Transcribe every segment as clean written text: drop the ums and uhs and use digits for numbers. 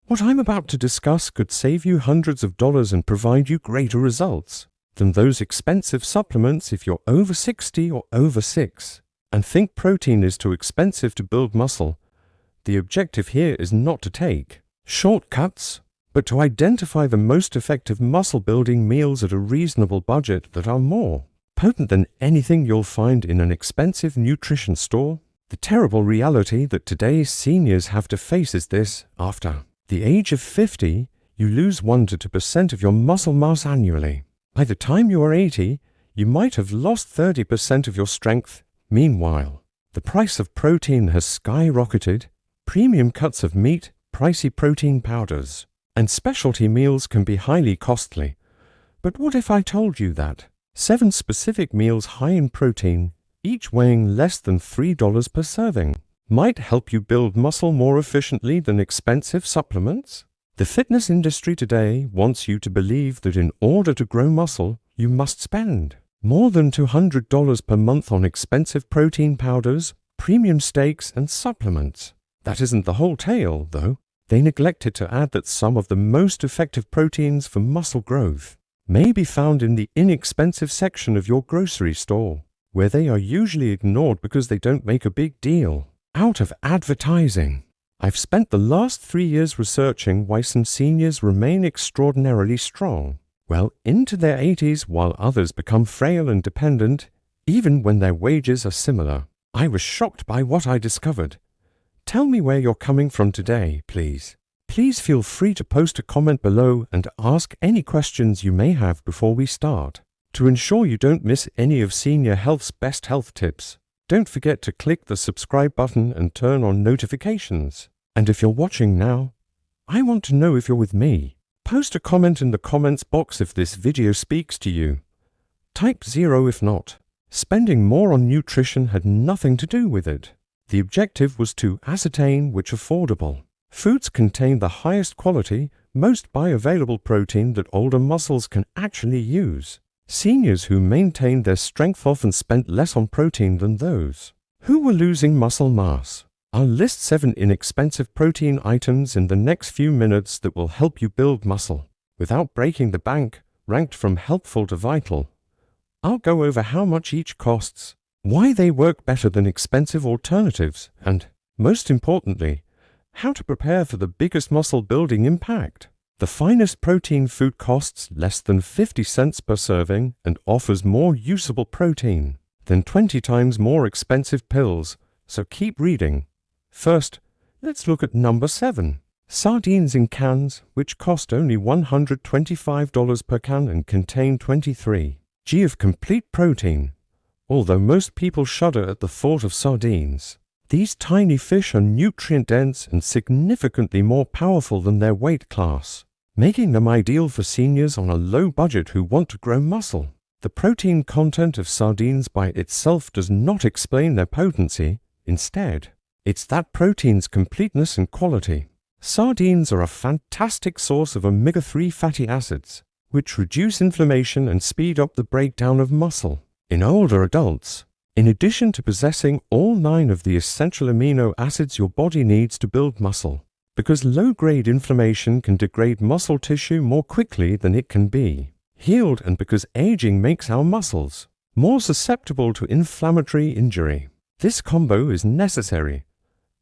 What I'm about to discuss could save you hundreds of dollars and provide you greater results than those expensive supplements if you're over 60 or over 6 and think protein is too expensive to build muscle. The objective here is not to take shortcuts, but to identify the most effective muscle-building meals at a reasonable budget that are more potent than anything you'll find in an expensive nutrition store. The terrible reality that today's seniors have to face is this: after the age of 50, you lose 1 to 2% of your muscle mass annually. By the time you are 80, you might have lost 30% of your strength. Meanwhile, the price of protein has skyrocketed. Premium cuts of meat, pricey protein powders, and specialty meals can be highly costly. But what if I told you that 7 specific meals high in protein, each weighing less than $3 per serving, might help you build muscle more efficiently than expensive supplements? The fitness industry today wants you to believe that in order to grow muscle, you must spend more than $200 per month on expensive protein powders, premium steaks, and supplements. That isn't the whole tale, though. They neglected to add that some of the most effective proteins for muscle growth may be found in the inexpensive section of your grocery store, where they are usually ignored because they don't make a big deal out of advertising. I've spent the last 3 years researching why some seniors remain extraordinarily strong, well into their 80s, while others become frail and dependent, even when their wages are similar. I was shocked by what I discovered. Tell me where you're coming from today, please. Please feel free to post a comment below and ask any questions you may have before we start. To ensure you don't miss any of Senior Health's best health tips, don't forget to click the subscribe button and turn on notifications. And if you're watching now, I want to know if you're with me. Post a comment in the comments box if this video speaks to you. Type 0 if not. Spending more on nutrition had nothing to do with it. The objective was to ascertain which affordable foods contain the highest quality, most bioavailable protein that older muscles can actually use. Seniors who maintained their strength often spent less on protein than those who were losing muscle mass. I'll list 7 inexpensive protein items in the next few minutes that will help you build muscle without breaking the bank, ranked from helpful to vital. I'll go over how much each costs, why they work better than expensive alternatives, and, most importantly, how to prepare for the biggest muscle building impact. The finest protein food costs less than 50 cents per serving and offers more usable protein than 20 times more expensive pills, so keep reading. First, let's look at number 7. Sardines in cans, which cost only $125 per can and contain 23 g of complete protein. Although most people shudder at the thought of sardines, these tiny fish are nutrient-dense and significantly more powerful than their weight class, making them ideal for seniors on a low budget who want to grow muscle. The protein content of sardines by itself does not explain their potency. Instead, it's that protein's completeness and quality. Sardines are a fantastic source of omega-3 fatty acids, which reduce inflammation and speed up the breakdown of muscle in older adults. In addition to possessing all 9 of the essential amino acids your body needs to build muscle, because low-grade inflammation can degrade muscle tissue more quickly than it can be healed, and because aging makes our muscles more susceptible to inflammatory injury. This combo is necessary.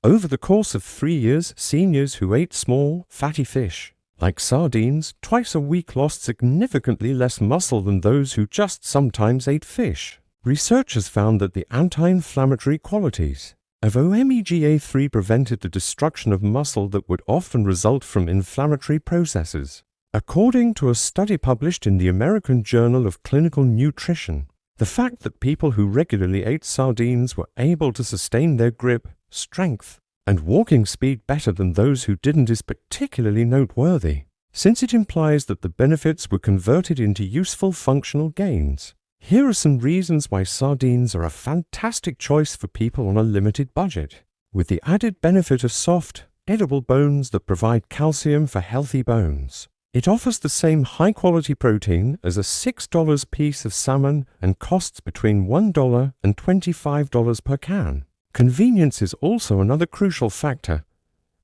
Over the course of 3 years, seniors who ate small, fatty fish, like sardines, twice a week lost significantly less muscle than those who just sometimes ate fish. Researchers found that the anti-inflammatory qualities of omega-3 prevented the destruction of muscle that would often result from inflammatory processes. According to a study published in the American Journal of Clinical Nutrition, the fact that people who regularly ate sardines were able to sustain their grip, strength, and walking speed better than those who didn't is particularly noteworthy, since it implies that the benefits were converted into useful functional gains. Here are some reasons why sardines are a fantastic choice for people on a limited budget. With the added benefit of soft, edible bones that provide calcium for healthy bones, it offers the same high-quality protein as a $6 piece of salmon and costs between $1 and $25 per can. Convenience is also another crucial factor.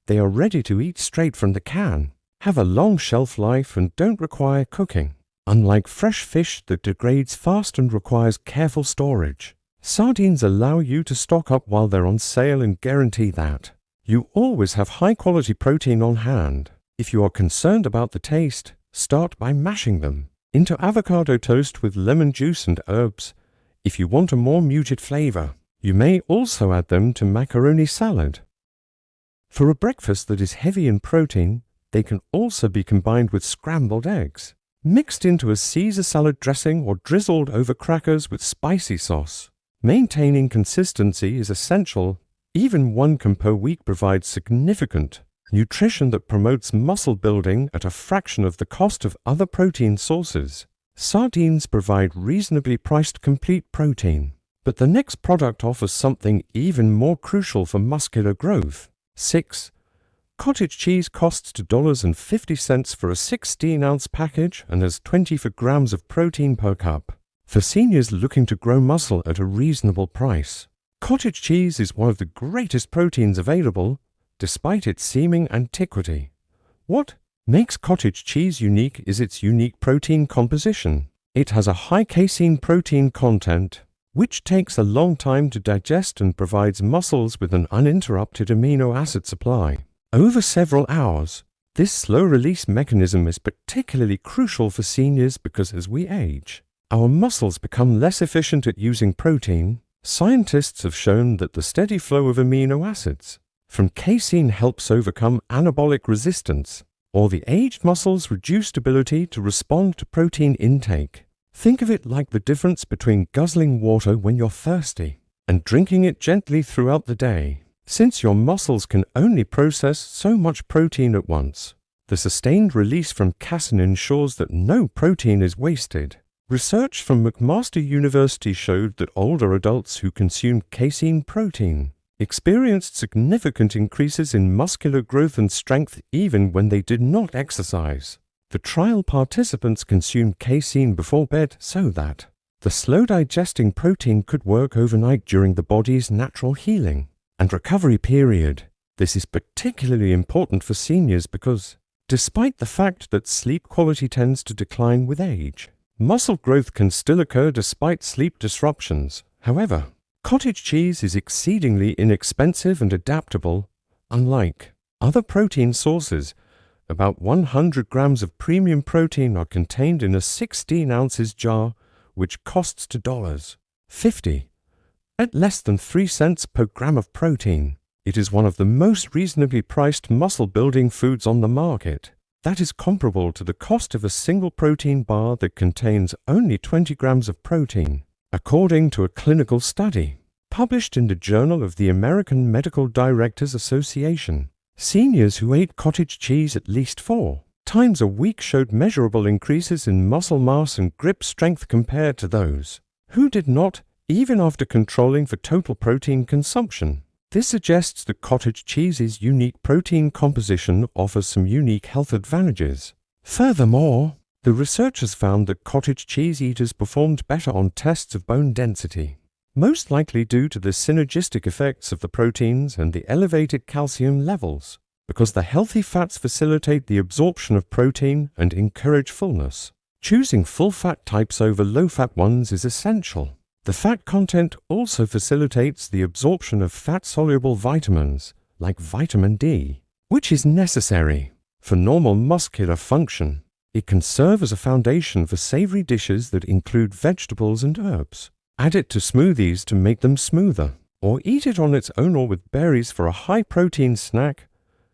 They are ready to eat straight from the can, have a long shelf life, and don't require cooking. Unlike fresh fish that degrades fast and requires careful storage, sardines allow you to stock up while they're on sale and guarantee that you always have high-quality protein on hand. If you are concerned about the taste, start by mashing them into avocado toast with lemon juice and herbs. If you want a more muted flavor, you may also add them to macaroni salad. For a breakfast that is heavy in protein, they can also be combined with scrambled eggs, mixed into a Caesar salad dressing or drizzled over crackers with spicy sauce. Maintaining consistency is essential. Even 1 cup per week provides significant nutrition that promotes muscle building at a fraction of the cost of other protein sources. Sardines provide reasonably priced complete protein, but the next product offers something even more crucial for muscular growth. 6. Cottage cheese costs $2.50 for a 16-ounce package and has 24 grams of protein per cup. For seniors looking to grow muscle at a reasonable price, cottage cheese is one of the greatest proteins available, despite its seeming antiquity. What makes cottage cheese unique is its unique protein composition. It has a high casein protein content, which takes a long time to digest and provides muscles with an uninterrupted amino acid supply over several hours. This slow-release mechanism is particularly crucial for seniors because as we age, our muscles become less efficient at using protein. Scientists have shown that the steady flow of amino acids from casein helps overcome anabolic resistance, or the aged muscles' reduced ability to respond to protein intake. Think of it like the difference between guzzling water when you're thirsty and drinking it gently throughout the day. Since your muscles can only process so much protein at once, the sustained release from casein ensures that no protein is wasted. Research from McMaster University showed that older adults who consumed casein protein experienced significant increases in muscular growth and strength even when they did not exercise. The trial participants consumed casein before bed so that the slow-digesting protein could work overnight during the body's natural healing and recovery period. This is particularly important for seniors because, despite the fact that sleep quality tends to decline with age, muscle growth can still occur despite sleep disruptions. However, cottage cheese is exceedingly inexpensive and adaptable. Unlike other protein sources, about 100 grams of premium protein are contained in a 16 ounces jar, which costs $2.50. At less than 3 cents per gram of protein, it is one of the most reasonably priced muscle-building foods on the market. That is comparable to the cost of a single protein bar that contains only 20 grams of protein, according to a clinical study published in the Journal of the American Medical Directors Association. Seniors who ate cottage cheese at least 4 times a week showed measurable increases in muscle mass and grip strength compared to those who did not, even after controlling for total protein consumption. This suggests that cottage cheese's unique protein composition offers some unique health advantages. Furthermore, the researchers found that cottage cheese eaters performed better on tests of bone density, most likely due to the synergistic effects of the proteins and the elevated calcium levels, because the healthy fats facilitate the absorption of protein and encourage fullness. Choosing full-fat types over low-fat ones is essential. The fat content also facilitates the absorption of fat-soluble vitamins, like vitamin D, which is necessary for normal muscular function. It can serve as a foundation for savory dishes that include vegetables and herbs. Add it to smoothies to make them smoother, or eat it on its own or with berries for a high-protein snack.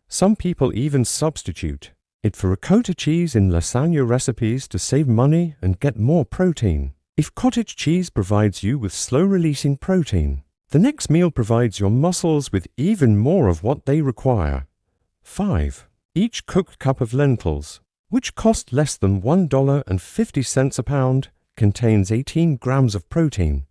Some people even substitute it for ricotta cheese in lasagna recipes to save money and get more protein. If cottage cheese provides you with slow-releasing protein, the next meal provides your muscles with even more of what they require. 5. Each cooked cup of lentils, which cost less than $1.50 a pound, contains 18 grams of protein.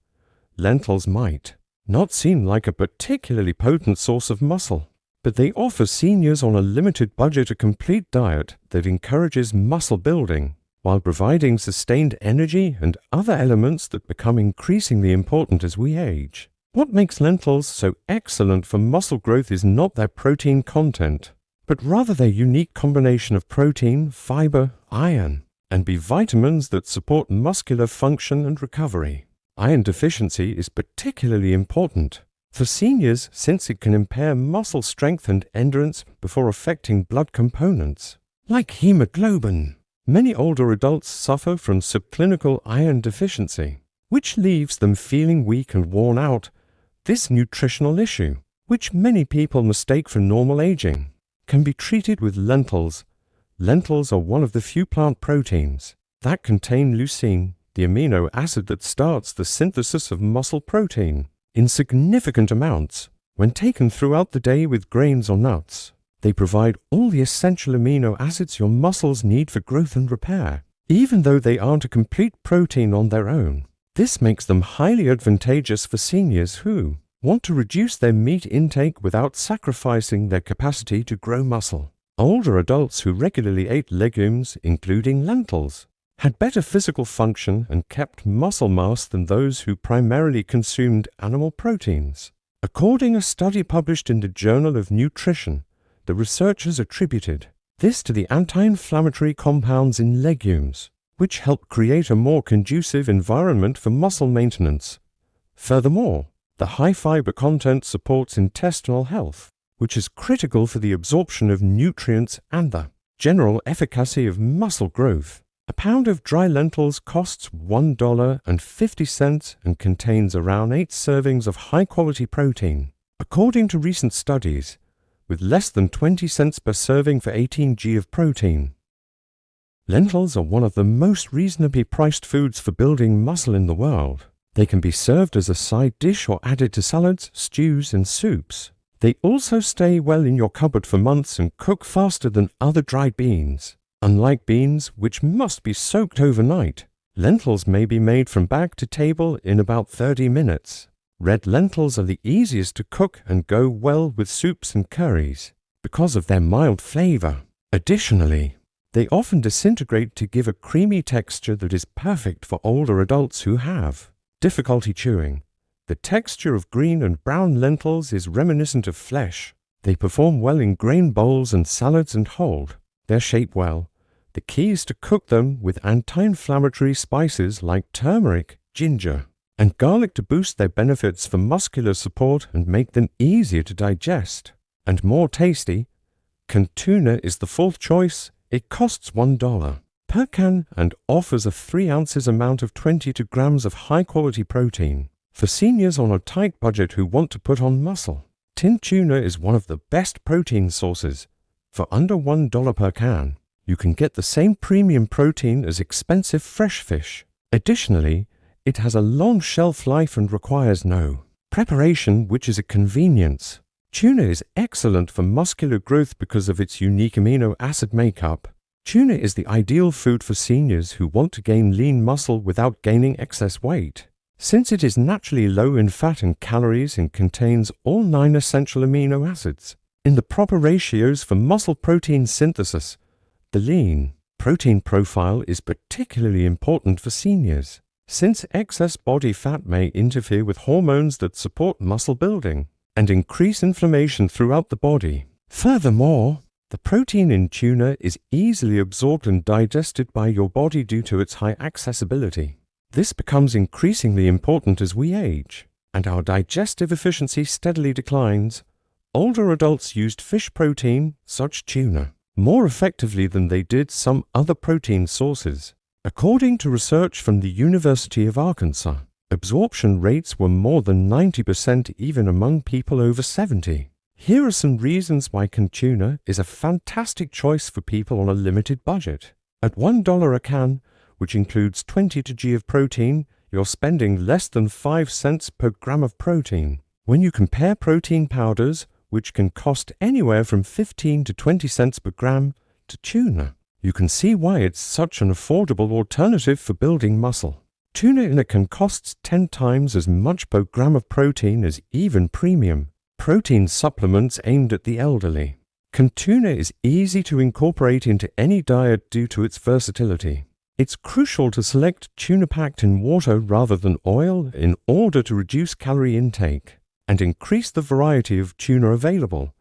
Lentils might not seem like a particularly potent source of muscle, but they offer seniors on a limited budget a complete diet that encourages muscle building, while providing sustained energy and other elements that become increasingly important as we age. What makes lentils so excellent for muscle growth is not their protein content, but rather their unique combination of protein, fiber, iron, and B vitamins that support muscular function and recovery. Iron deficiency is particularly important for seniors since it can impair muscle strength and endurance before affecting blood components, like hemoglobin. Many older adults suffer from subclinical iron deficiency, which leaves them feeling weak and worn out. This nutritional issue, which many people mistake for normal aging, can be treated with lentils. Lentils are one of the few plant proteins that contain leucine, the amino acid that starts the synthesis of muscle protein, in significant amounts when taken throughout the day with grains or nuts. They provide all the essential amino acids your muscles need for growth and repair, even though they aren't a complete protein on their own. This makes them highly advantageous for seniors who want to reduce their meat intake without sacrificing their capacity to grow muscle. Older adults who regularly ate legumes, including lentils, had better physical function and kept muscle mass than those who primarily consumed animal proteins. According to a study published in the Journal of Nutrition, the researchers attributed this to the anti-inflammatory compounds in legumes, which help create a more conducive environment for muscle maintenance. Furthermore, the high fiber content supports intestinal health, which is critical for the absorption of nutrients and the general efficacy of muscle growth. A pound of dry lentils costs $1.50 and contains around 8 servings of high-quality protein. According to recent studies, with less than 20 cents per serving for 18 g of protein. Lentils are one of the most reasonably priced foods for building muscle in the world. They can be served as a side dish or added to salads, stews, and soups. They also stay well in your cupboard for months and cook faster than other dried beans. Unlike beans, which must be soaked overnight, lentils may be made from bag to table in about 30 minutes. Red lentils are the easiest to cook and go well with soups and curries because of their mild flavor. Additionally, they often disintegrate to give a creamy texture that is perfect for older adults who have difficulty chewing. The texture of green and brown lentils is reminiscent of flesh. They perform well in grain bowls and salads and hold their shape well. The key is to cook them with anti-inflammatory spices like turmeric, ginger, and garlic to boost their benefits for muscular support and make them easier to digest and more tasty. Canned tuna is the fourth choice. It costs $1 per can and offers a 3 ounces amount of 22 grams of high-quality protein. For seniors on a tight budget who want to put on muscle, tinned tuna is one of the best protein sources. For under $1 per can, you can get the same premium protein as expensive fresh fish. Additionally, it has a long shelf life and requires no preparation, which is a convenience. Tuna is excellent for muscular growth because of its unique amino acid makeup. Tuna is the ideal food for seniors who want to gain lean muscle without gaining excess weight. Since it is naturally low in fat and calories and contains all 9 essential amino acids in the proper ratios for muscle protein synthesis, the lean protein profile is particularly important for seniors, since excess body fat may interfere with hormones that support muscle building and increase inflammation throughout the body. Furthermore, the protein in tuna is easily absorbed and digested by your body due to its high accessibility. This becomes increasingly important as we age, and our digestive efficiency steadily declines. Older adults used fish protein, such tuna, more effectively than they did some other protein sources. According to research from the University of Arkansas, absorption rates were more than 90% even among people over 70. Here are some reasons why canned tuna is a fantastic choice for people on a limited budget. At $1 a can, which includes 20 g of protein, you're spending less than 5 cents per gram of protein. When you compare protein powders, which can cost anywhere from 15 to 20 cents per gram, to tuna, you can see why it's such an affordable alternative for building muscle. Tuna in a can costs 10 times as much per gram of protein as even premium protein supplements aimed at the elderly. Canned tuna is easy to incorporate into any diet due to its versatility. It's crucial to select tuna packed in water rather than oil in order to reduce calorie intake and increase the variety of tuna available.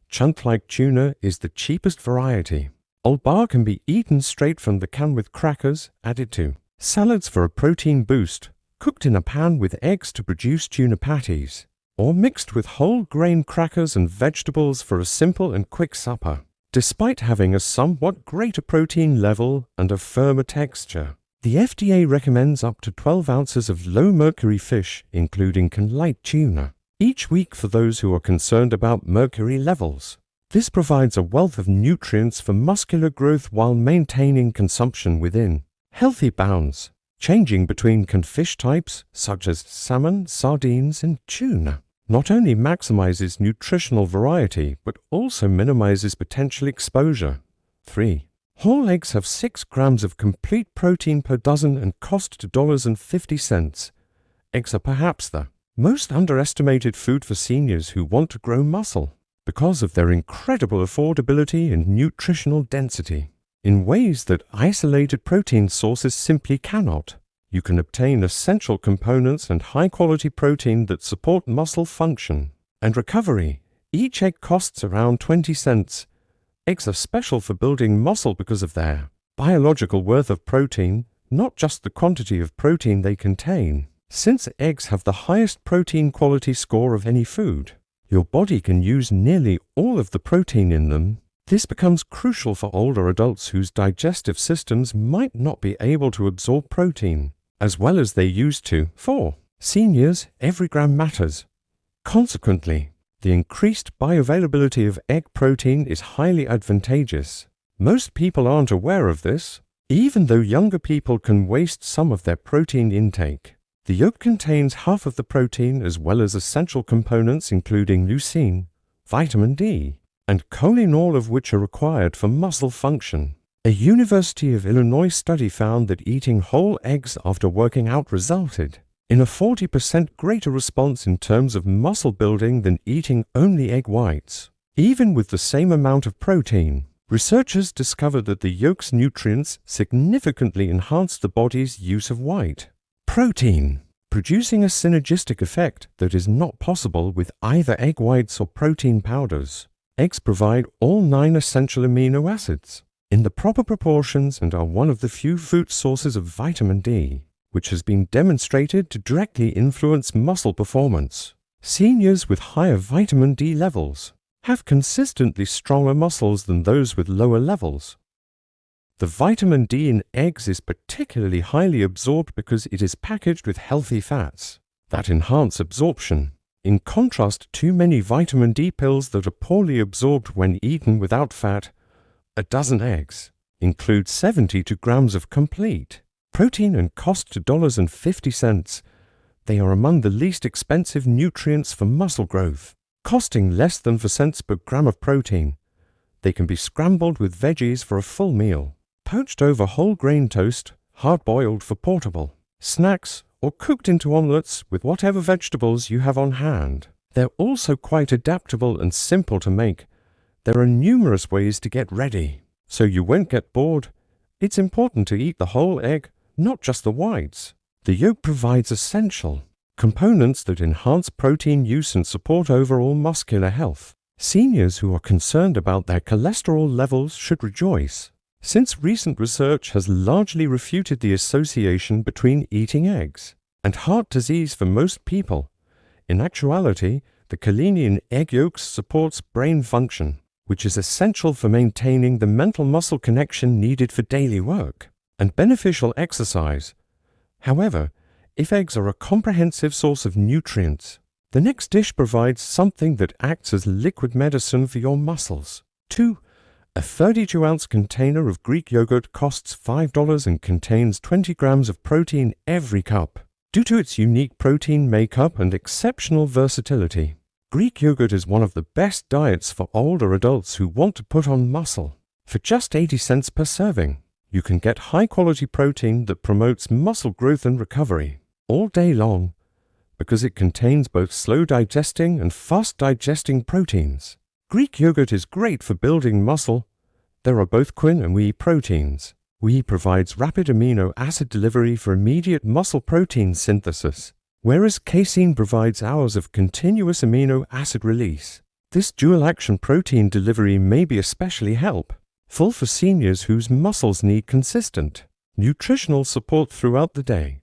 Chunk-like tuna is the cheapest variety. Old bar can be eaten straight from the can with crackers added to. Salads for a protein boost, cooked in a pan with eggs to produce tuna patties, or mixed with whole grain crackers and vegetables for a simple and quick supper. Despite having a somewhat greater protein level and a firmer texture, the FDA recommends up to 12 ounces of low-mercury fish, including light tuna, each week for those who are concerned about mercury levels. This provides a wealth of nutrients for muscular growth while maintaining consumption within healthy bounds, changing between fish types such as salmon, sardines, and tuna. Not only maximizes nutritional variety, but also minimizes potential exposure. 3. Whole eggs have 6 grams of complete protein per dozen and cost $2.50. Eggs are perhaps the most underestimated food for seniors who want to grow muscle because of their incredible affordability and nutritional density. In ways that isolated protein sources simply cannot, you can obtain essential components and high-quality protein that support muscle function and recovery. Each egg costs around 20 cents. Eggs are special for building muscle because of their biological worth of protein, not just the quantity of protein they contain. Since eggs have the highest protein quality score of any food, your body can use nearly all of the protein in them. This becomes crucial for older adults whose digestive systems might not be able to absorb protein as well as they used to. 4. Seniors, every gram matters. Consequently, the increased bioavailability of egg protein is highly advantageous. Most people aren't aware of this, even though younger people can waste some of their protein intake. The yolk contains half of the protein as well as essential components including leucine, vitamin D, and choline, all of which are required for muscle function. A University of Illinois study found that eating whole eggs after working out resulted in a 40% greater response in terms of muscle building than eating only egg whites. Even with the same amount of protein, researchers discovered that the yolk's nutrients significantly enhanced the body's use of white protein, producing a synergistic effect that is not possible with either egg whites or protein powders. Eggs provide all 9 essential amino acids in the proper proportions and are one of the few food sources of vitamin D, which has been demonstrated to directly influence muscle performance. Seniors with higher vitamin D levels have consistently stronger muscles than those with lower levels. The vitamin D in eggs is particularly highly absorbed because it is packaged with healthy fats that enhance absorption. In contrast, too many vitamin D pills that are poorly absorbed when eaten without fat. A dozen eggs include 72 grams of complete protein and cost $2.50. They are among the least expensive nutrients for muscle growth, costing less than 4 cents per gram of protein. They can be scrambled with veggies for a full meal, poached over whole grain toast, hard-boiled for portable snacks, or cooked into omelettes with whatever vegetables you have on hand. They're also quite adaptable and simple to make. There are numerous ways to get ready, so you won't get bored. It's important to eat the whole egg, not just the whites. The yolk provides essential components that enhance protein use and support overall muscular health. Seniors who are concerned about their cholesterol levels should rejoice, since recent research has largely refuted the association between eating eggs and heart disease for most people. In actuality, the choline in egg yolks supports brain function, which is essential for maintaining the mental-muscle connection needed for daily work and beneficial exercise. However, if eggs are a comprehensive source of nutrients, the next dish provides something that acts as liquid medicine for your muscles. 2. A 32-ounce container of Greek yogurt costs $5 and contains 20 grams of protein every cup. Due to its unique protein makeup and exceptional versatility, Greek yogurt is one of the best diets for older adults who want to put on muscle. For just 80 cents per serving, you can get high-quality protein that promotes muscle growth and recovery all day long because it contains both slow-digesting and fast-digesting proteins. Greek yogurt is great for building muscle. There are both quin and whey proteins, Whey provides rapid amino acid delivery for immediate muscle protein synthesis, whereas casein provides hours of continuous amino acid release. This dual-action protein delivery may be especially helpful for seniors whose muscles need consistent nutritional support throughout the day.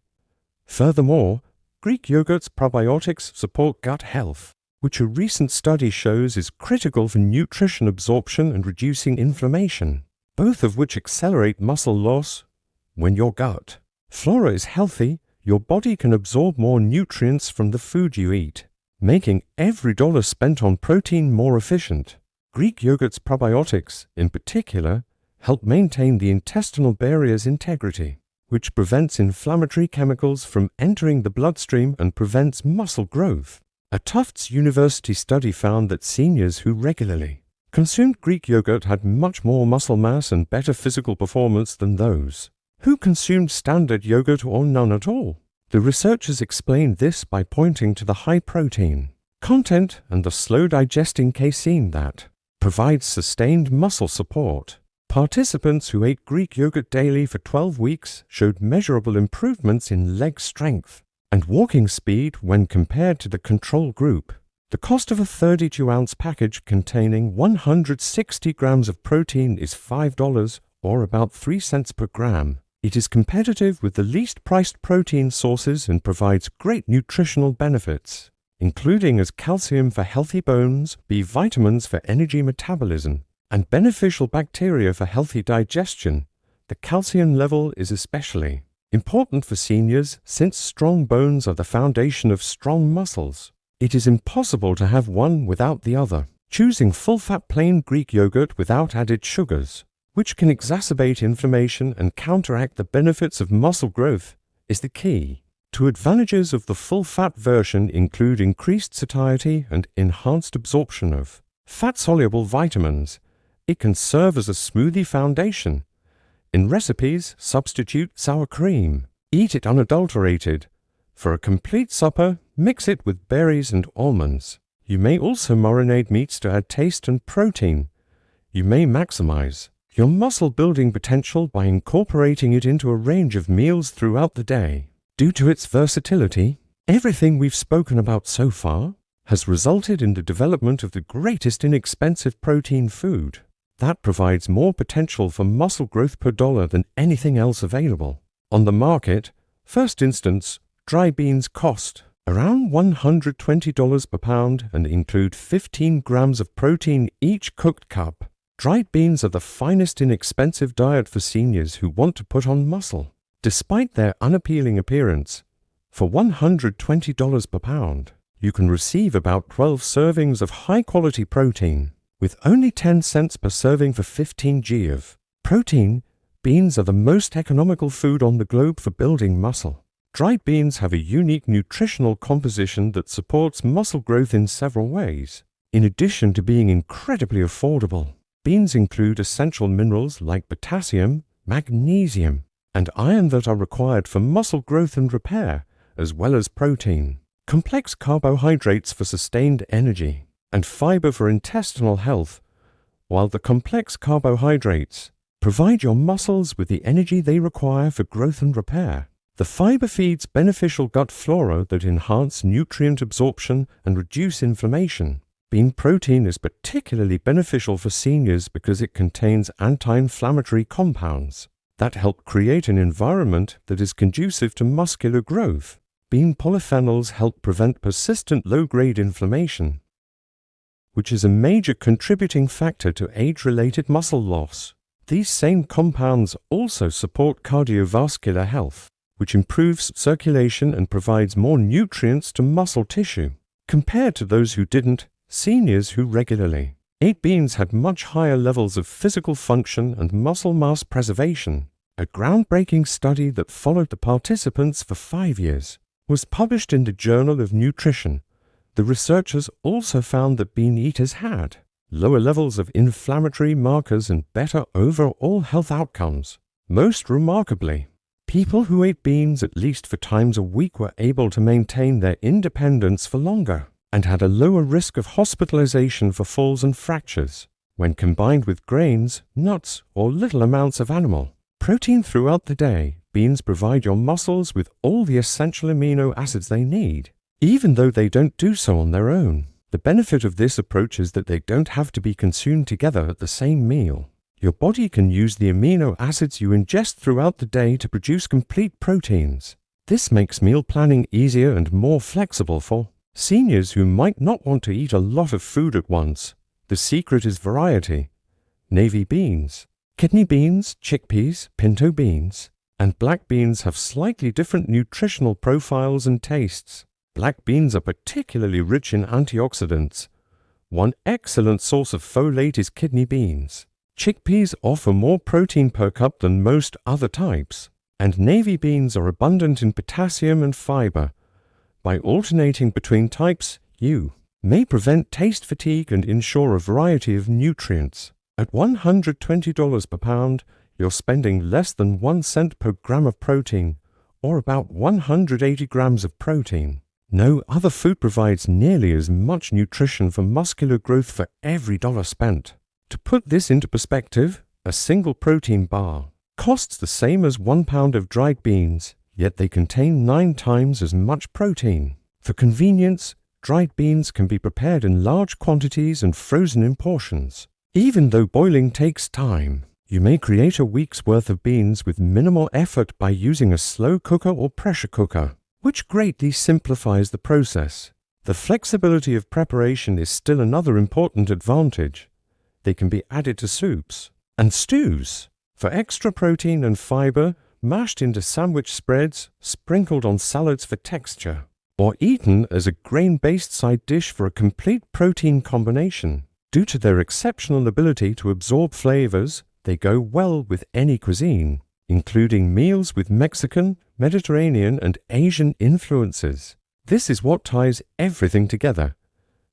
Furthermore, Greek yogurt's probiotics support gut health, which a recent study shows is critical for nutrition absorption and reducing inflammation, both of which accelerate muscle loss. When your gut flora is healthy, your body can absorb more nutrients from the food you eat, making every dollar spent on protein more efficient. Greek yogurt's probiotics, in particular, help maintain the intestinal barrier's integrity, which prevents inflammatory chemicals from entering the bloodstream and prevents muscle growth. A Tufts University study found that seniors who regularly consumed Greek yogurt had much more muscle mass and better physical performance than those who consumed standard yogurt or none at all. The researchers explained this by pointing to the high protein content and the slow digesting casein that provides sustained muscle support. Participants who ate Greek yogurt daily for 12 weeks showed measurable improvements in leg strength and walking speed when compared to the control group. The cost of a 32-ounce package containing 160 grams of protein is $5 or about 3 cents per gram. It is competitive with the least-priced protein sources and provides great nutritional benefits, including as calcium for healthy bones, B vitamins for energy metabolism, and beneficial bacteria for healthy digestion. The calcium level is especially important for seniors since strong bones are the foundation of strong muscles. It is impossible to have one without the other. Choosing full-fat plain Greek yogurt without added sugars, which can exacerbate inflammation and counteract the benefits of muscle growth, is the key. Two advantages of the full-fat version include increased satiety and enhanced absorption of fat-soluble vitamins. It can serve as a smoothie foundation. In recipes, substitute sour cream. Eat it unadulterated. For a complete supper, mix it with berries and almonds. You may also marinate meats to add taste and protein. You may maximize your muscle building potential by incorporating it into a range of meals throughout the day. Due to its versatility, everything we've spoken about so far has resulted in the development of the greatest inexpensive protein food that provides more potential for muscle growth per dollar than anything else available on the market. First instance, dry beans cost around $120 per pound and include 15 grams of protein each cooked cup. Dried beans are the finest inexpensive diet for seniors who want to put on muscle. Despite their unappealing appearance, for $120 per pound, you can receive about 12 servings of high-quality protein. With only 10 cents per serving for 15 g of protein, beans are the most economical food on the globe for building muscle. Dried beans have a unique nutritional composition that supports muscle growth in several ways. In addition to being incredibly affordable, beans include essential minerals like potassium, magnesium, and iron that are required for muscle growth and repair, as well as protein, complex carbohydrates for sustained energy, and fiber for intestinal health. While the complex carbohydrates provide your muscles with the energy they require for growth and repair, the fiber feeds beneficial gut flora that enhance nutrient absorption and reduce inflammation. Bean protein is particularly beneficial for seniors because it contains anti-inflammatory compounds that help create an environment that is conducive to muscular growth. Bean polyphenols help prevent persistent low-grade inflammation, which is a major contributing factor to age-related muscle loss. These same compounds also support cardiovascular health, which improves circulation and provides more nutrients to muscle tissue. Compared to those who didn't, seniors who regularly ate beans had much higher levels of physical function and muscle mass preservation. A groundbreaking study that followed the participants for 5 years was published in the Journal of Nutrition. The researchers also found that bean eaters had lower levels of inflammatory markers and better overall health outcomes. Most remarkably, people who ate beans at least 4 times a week were able to maintain their independence for longer and had a lower risk of hospitalization for falls and fractures when combined with grains, nuts, or little amounts of animal Protein throughout the day. Beans provide your muscles with all the essential amino acids they need, even though they don't do so on their own. The benefit of this approach is that they don't have to be consumed together at the same meal. Your body can use the amino acids you ingest throughout the day to produce complete proteins. This makes meal planning easier and more flexible for seniors who might not want to eat a lot of food at once. The secret is variety. Navy beans, kidney beans, chickpeas, pinto beans, and black beans have slightly different nutritional profiles and tastes. Black beans are particularly rich in antioxidants. One excellent source of folate is kidney beans. Chickpeas offer more protein per cup than most other types, and navy beans are abundant in potassium and fiber. By alternating between types, you may prevent taste fatigue and ensure a variety of nutrients. At $120 per pound, you're spending less than 1 cent per gram of protein, or about 180 grams of protein. No other food provides nearly as much nutrition for muscular growth for every dollar spent. To put this into perspective, a single protein bar costs the same as 1 pound of dried beans, yet they contain 9 times as much protein. For convenience, dried beans can be prepared in large quantities and frozen in portions. Even though boiling takes time, you may create a week's worth of beans with minimal effort by using a slow cooker or pressure cooker, which greatly simplifies the process. The flexibility of preparation is still another important advantage. They can be added to soups and stews for extra protein and fiber, mashed into sandwich spreads, sprinkled on salads for texture, or eaten as a grain-based side dish for a complete protein combination. Due to their exceptional ability to absorb flavors, they go well with any cuisine, including meals with Mexican, Mediterranean, and Asian influences. This is what ties everything together.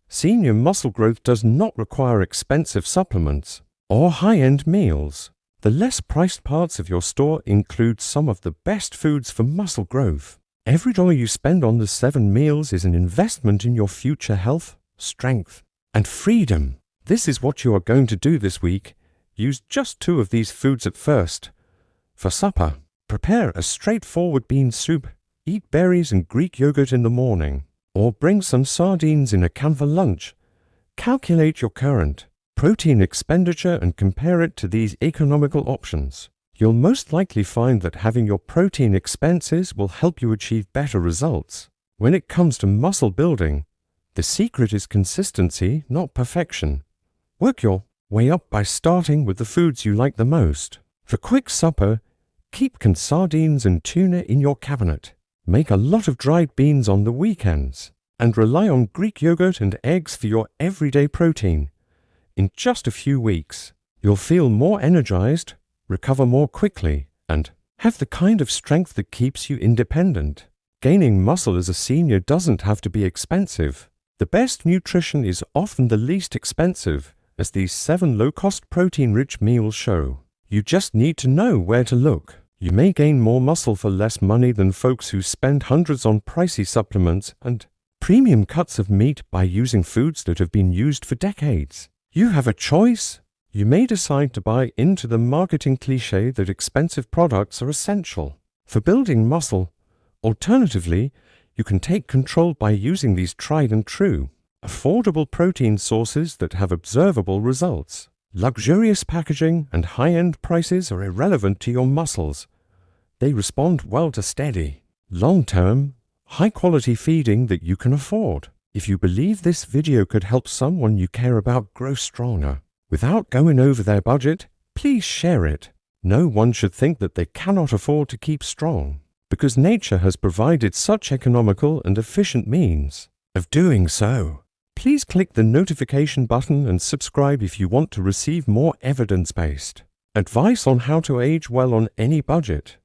Senior muscle growth does not require expensive supplements or high-end meals. The less priced parts of your store include some of the best foods for muscle growth. Every dollar you spend on the 7 meals is an investment in your future health, strength, and freedom. This is what you are going to do this week. Use just 2 of these foods at first. For supper, prepare a straightforward bean soup. Eat berries and Greek yogurt in the morning, or bring some sardines in a can for lunch. Calculate your current protein expenditure and compare it to these economical options. You'll most likely find that having your protein expenses will help you achieve better results. When it comes to muscle building, the secret is consistency, not perfection. Work your way up by starting with the foods you like the most. For quick supper, keep canned sardines and tuna in your cabinet. Make a lot of dried beans on the weekends, and rely on Greek yogurt and eggs for your everyday protein. In just a few weeks, you'll feel more energized, recover more quickly, and have the kind of strength that keeps you independent. Gaining muscle as a senior doesn't have to be expensive. The best nutrition is often the least expensive, as these 7 low-cost protein-rich meals show. You just need to know where to look. You may gain more muscle for less money than folks who spend hundreds on pricey supplements and premium cuts of meat by using foods that have been used for decades. You have a choice. You may decide to buy into the marketing cliché that expensive products are essential for building muscle. Alternatively, you can take control by using these tried and true, affordable protein sources that have observable results. Luxurious packaging and high-end prices are irrelevant to your muscles. They respond well to steady, long-term, high-quality feeding that you can afford. If you believe this video could help someone you care about grow stronger, without going over their budget, please share it. No one should think that they cannot afford to keep strong, because nature has provided such economical and efficient means of doing so. Please click the notification button and subscribe if you want to receive more evidence-based advice on how to age well on any budget.